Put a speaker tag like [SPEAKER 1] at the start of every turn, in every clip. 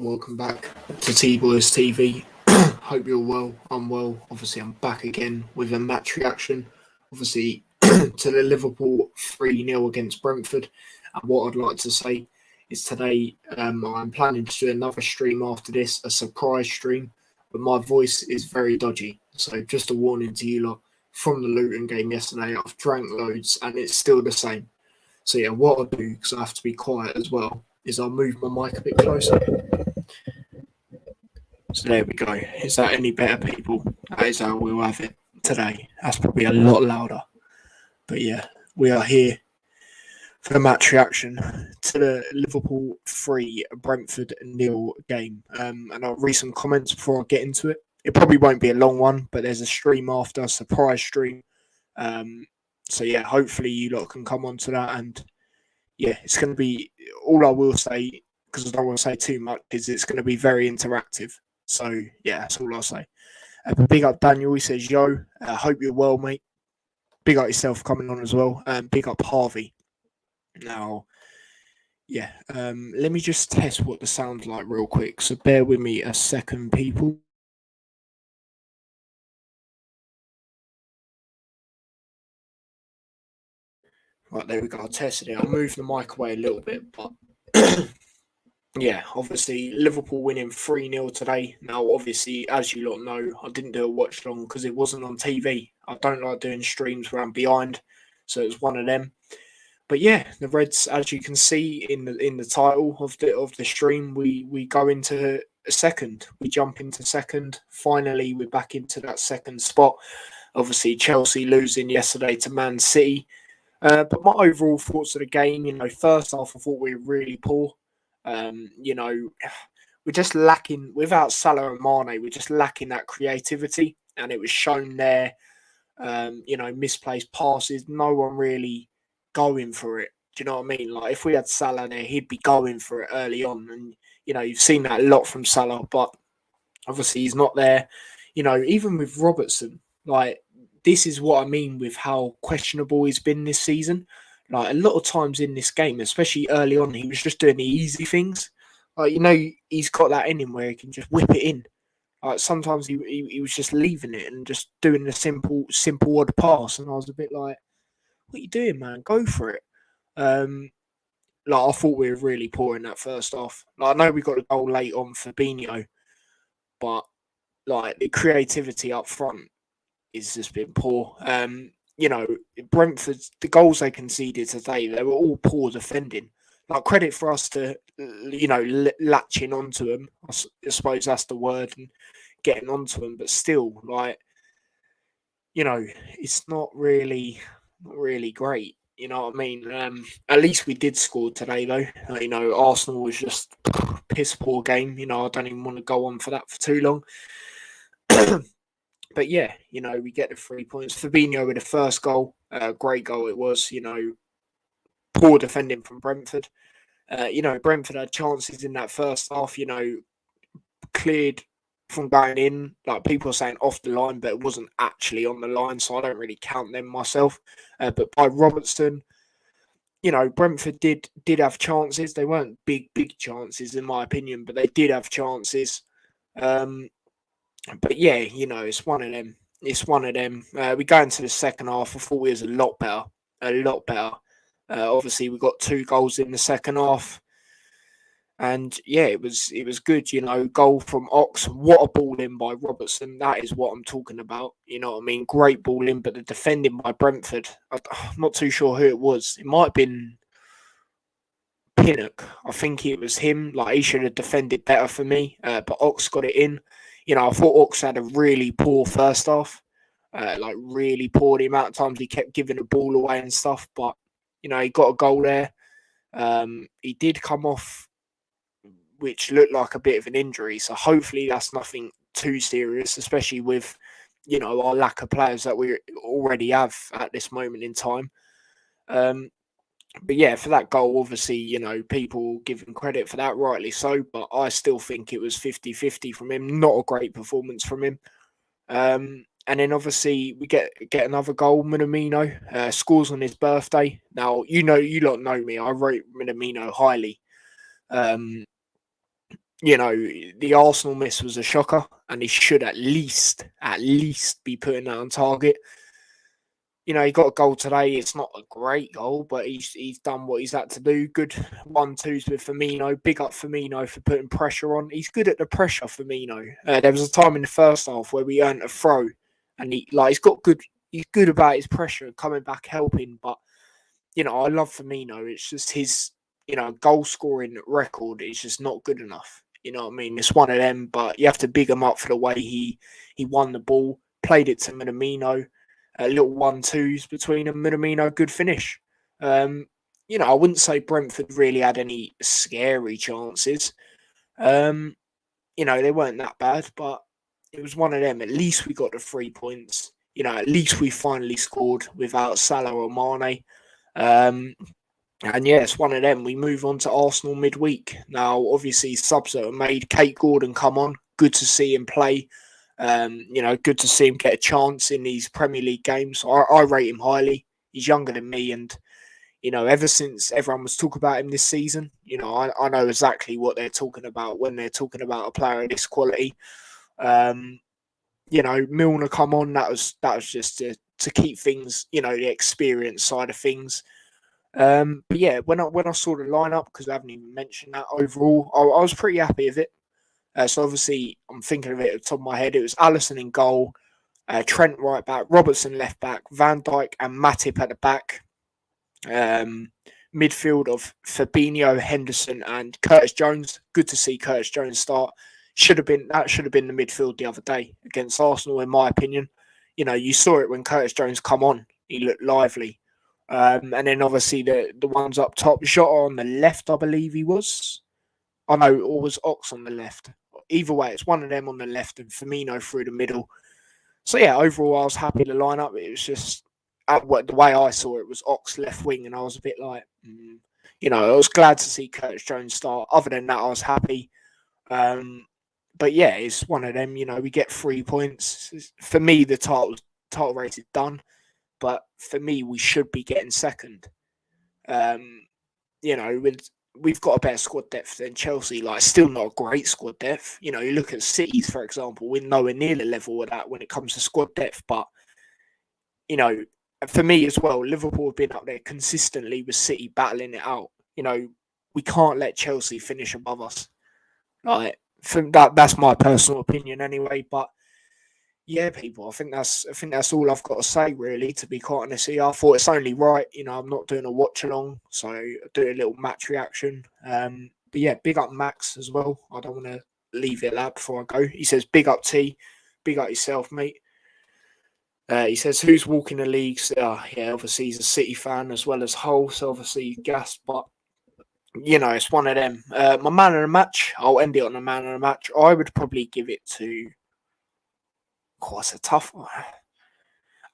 [SPEAKER 1] welcome back to T-Boys TV. Hope you're well. I'm well. Obviously, I'm back again with a match reaction. Obviously, to the Liverpool 3-0 against Brentford. And what I'd like to say is today I'm planning to do another stream after this, a surprise stream, but my voice is very dodgy. So just a warning to you lot, from the Luton game yesterday, I've drank loads and it's still the same. So yeah, what I'll do, because I have to be quiet as well, is I'll move my mic a bit closer. So there we go. Is that any better, people? That is how we'll have it today. That's probably a lot louder. But yeah, we are here for the match reaction to the Liverpool 3 Brentford 0 game. And I'll read some comments before I get into it. It probably won't be a long one, but there's a stream after, a surprise stream. So yeah, hopefully you lot can come on to that. And yeah, it's going to be, all I will say, because I don't want to say too much, is it's going to be very interactive. So yeah, that's all I'll say. But big up Daniel, he says, yo, hope you're well, mate. Big up yourself coming on as well. Big up Harvey. Now, yeah, let me just test what the sound's like real quick. So bear with me a second, people. Right, there we go. I tested it. I'll move the mic away a little bit, but yeah, obviously Liverpool winning 3-0 today. Now, obviously, as you lot know, I didn't do a watch long because it wasn't on TV. I don't like doing streams where I'm behind, so it was one of them. But yeah, the Reds, as you can see in the title of the stream, we go into a second. We jump into second. Finally, we're back into that second spot. Obviously, Chelsea losing yesterday to Man City. But my overall thoughts of the game, first half I thought we were really poor. We're just lacking, without Salah and Mane, we're just lacking that creativity. And it was shown there, misplaced passes, no one really going for it. Do you know what I mean? Like, if we had Salah there, he'd be going for it early on. And, you've seen that a lot from Salah, but obviously he's not there. Even with Robertson, like, this is what I mean with how questionable he's been this season. Like, a lot of times in this game, especially early on, he was just doing the easy things. Like, he's got that in him where he can just whip it in. Like, sometimes he was just leaving it and just doing a simple odd pass. And I was a bit like, what are you doing, man? Go for it. I thought we were really poor in that first half. Like, I know we got a goal late on Fabinho, but like, the creativity up front has just been poor. Brentford, the goals they conceded today, they were all poor defending. Like, credit for us to, latching onto them. I suppose that's the word, and getting onto them. But still, like, it's not really great. You know what I mean? At least we did score today, though. Arsenal was just piss poor game. I don't even want to go on for that for too long. But yeah, we get the 3 points. Fabinho with the first goal, great goal it was. Poor defending from Brentford. Brentford had chances in that first half. Cleared from going in. Like, people are saying off the line, but it wasn't actually on the line, so I don't really count them myself. But by Robertson, Brentford did have chances. They weren't big chances in my opinion, but they did have chances. But yeah, it's one of them. It's one of them. We go into the second half. I thought we was a lot better. Obviously, we got 2 goals in the second half. And yeah, it was good, goal from Ox. What a ball in by Robertson. That is what I'm talking about. You know what I mean? Great ball in, but the defending by Brentford, I'm not too sure who it was. It might have been Pinnock. I think it was him. Like, he should have defended better for me. But Ox got it in. I thought Ox had a really poor first half. Really poor. The amount of times he kept giving the ball away and stuff. But, he got a goal there. He did come off, which looked like a bit of an injury. So hopefully that's nothing too serious, especially with, our lack of players that we already have at this moment in time. But yeah, for that goal, obviously, people give him credit for that, rightly so. But I still think it was 50-50 from him. Not a great performance from him. And then obviously we get another goal. Minamino scores on his birthday. Now, you lot know me. I rate Minamino highly. the Arsenal miss was a shocker, and he should at least be putting that on target. He got a goal today. It's not a great goal, but he's done what he's had to do. Good 1-2s with Firmino. Big up Firmino for putting pressure on. He's good at the pressure, Firmino. There was a time in the first half where we earned a throw, and he's got good. He's good about his pressure, coming back, helping. But I love Firmino. It's just his goal scoring record is just not good enough. You know what I mean? It's one of them, but you have to big him up for the way he won the ball, played it to Minamino. Little 1-2s between them. Minamino, good finish. I wouldn't say Brentford really had any scary chances. They weren't that bad, but it was one of them. At least we got the 3 points. At least we finally scored without Salah or Mane. And yeah, it's one of them. We move on to Arsenal midweek. Now, obviously, subs that are made. Kate Gordon come on. Good to see him play. Good to see him get a chance in these Premier League games. I rate him highly. He's younger than me, and ever since everyone was talking about him this season, I know exactly what they're talking about when they're talking about a player of this quality. Milner come on. That was just to keep things, the experience side of things. But yeah, when I saw the lineup, because I haven't even mentioned that overall, I was pretty happy with it. So obviously, I'm thinking of it at the top of my head. It was Alisson in goal, Trent right back, Robertson left back, Van Dijk and Matip at the back. Midfield of Fabinho, Henderson, and Curtis Jones. Good to see Curtis Jones start. Should have been the midfield the other day against Arsenal, in my opinion. You saw it when Curtis Jones come on. He looked lively. And then obviously the ones up top, Jota on the left, I believe he was. I know, or was Ox on the left. Either way, it's one of them on the left and Firmino through the middle. So yeah, overall, I was happy with the lineup. It was just the way I saw it was Ox left wing, and I was a bit like, I was glad to see Curtis Jones start. Other than that, I was happy. But yeah, it's one of them. We get 3 points. For me, the title race is done. But for me, we should be getting second. We've got a better squad depth than Chelsea. Still not a great squad depth. You look at City's, for example, we're nowhere near the level of that when it comes to squad depth. But, for me as well, Liverpool have been up there consistently with City battling it out. We can't let Chelsea finish above us. That's my personal opinion anyway. But yeah, people, I think that's all I've got to say, really, to be quite honest here. I thought it's only right, I'm not doing a watch along, so I do a little match reaction. But yeah, big up Max as well. I don't want to leave it that before I go. He says, big up T, big up yourself, mate. He says, who's walking the leagues? Yeah, obviously he's a City fan as well as Hull, so obviously gas, but it's one of them. My man of the match, I'll end it on a man of the match. I would probably give it to... it's a tough one.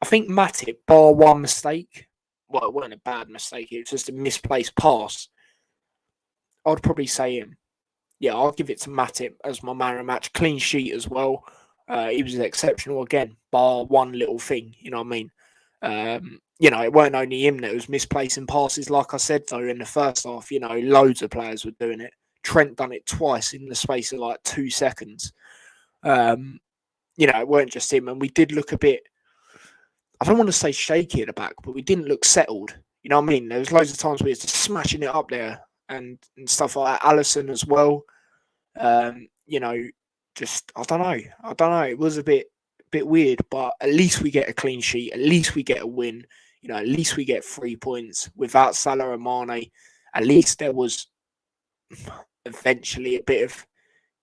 [SPEAKER 1] I think Matip, bar one mistake. Well, it wasn't a bad mistake. It was just a misplaced pass. I'd probably say him. Yeah, I'll give it to Matip as my man of the match. Clean sheet as well. He was exceptional again, bar one little thing. You know what I mean? It weren't only him that was misplacing passes. Like I said, though, in the first half, loads of players were doing it. Trent done it twice in the space of 2 seconds. It weren't just him. And we did look a bit, I don't want to say shaky at the back, but we didn't look settled. You know what I mean? There was loads of times we were just smashing it up there and stuff like that. Alisson as well. Just, I don't know. It was a bit weird, but at least we get a clean sheet. At least we get a win. At least we get 3 points without Salah and Mane. At least there was eventually a bit of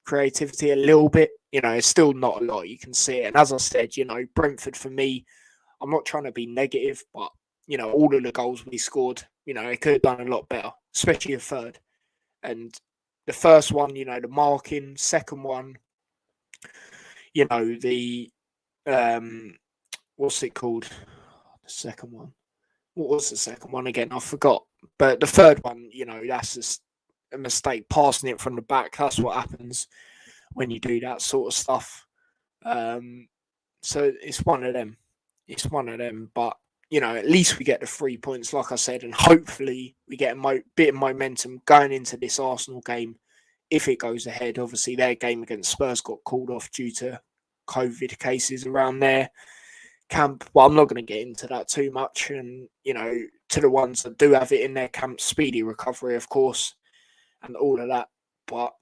[SPEAKER 1] creativity, a little bit. It's still not a lot. You can see it. And as I said, Brentford for me, I'm not trying to be negative, but, all of the goals we scored, they could have done a lot better, especially a third. And the first one, the marking, second one, the, what's it called? The second one. What was the second one again? I forgot. But the third one, that's just a mistake, passing it from the back. That's what happens when you do that sort of stuff. So it's one of them. But, at least we get the 3 points, like I said, and hopefully we get a bit of momentum going into this Arsenal game if it goes ahead. Obviously, their game against Spurs got called off due to COVID cases around their camp. But I'm not going to get into that too much. And, to the ones that do have it in their camp, speedy recovery, of course, and all of that. But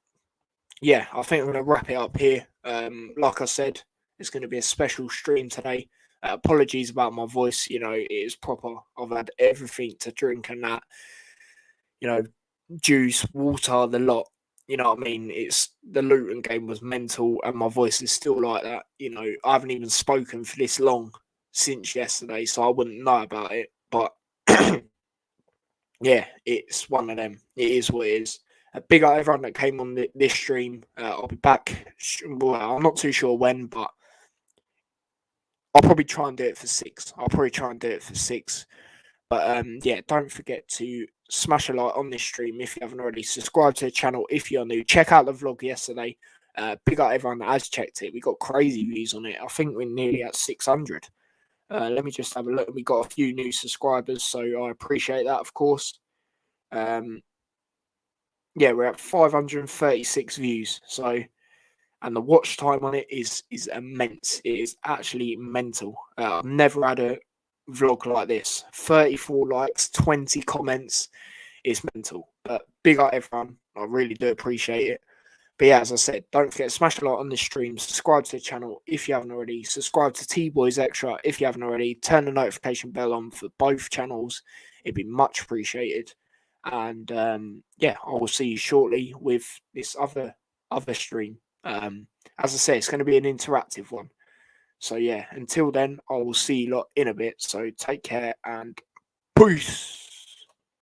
[SPEAKER 1] yeah, I think I'm going to wrap it up here. Like I said, it's going to be a special stream today. Apologies about my voice. It is proper. I've had everything to drink and that. Juice, water, the lot. You know what I mean? It's the Luton game was mental, and my voice is still like that. I haven't even spoken for this long since yesterday, so I wouldn't know about it. But yeah, it's one of them. It is what it is. A big up everyone that came on this stream. I'll be back. Well, I'm not too sure when, but I'll probably try and do it for 6. But yeah, don't forget to smash a like on this stream if you haven't already. Subscribe to the channel if you're new. Check out the vlog yesterday. Big up everyone that has checked it. We got crazy views on it. I think we're nearly at 600. Let me just have a look. We got a few new subscribers, so I appreciate that, of course. Yeah, we're at 536 views. So, and the watch time on it is immense. It is actually mental. I've never had a vlog like this. 34 likes, 20 comments. It's mental. But big up everyone. I really do appreciate it. But yeah, as I said, don't forget to smash the like on this stream. Subscribe to the channel if you haven't already. Subscribe to T-Boys Extra if you haven't already. Turn the notification bell on for both channels. It'd be much appreciated. And yeah, I will see you shortly with this other stream. As I say, it's going to be an interactive one. So yeah, until then, I will see you lot in a bit. So take care and peace.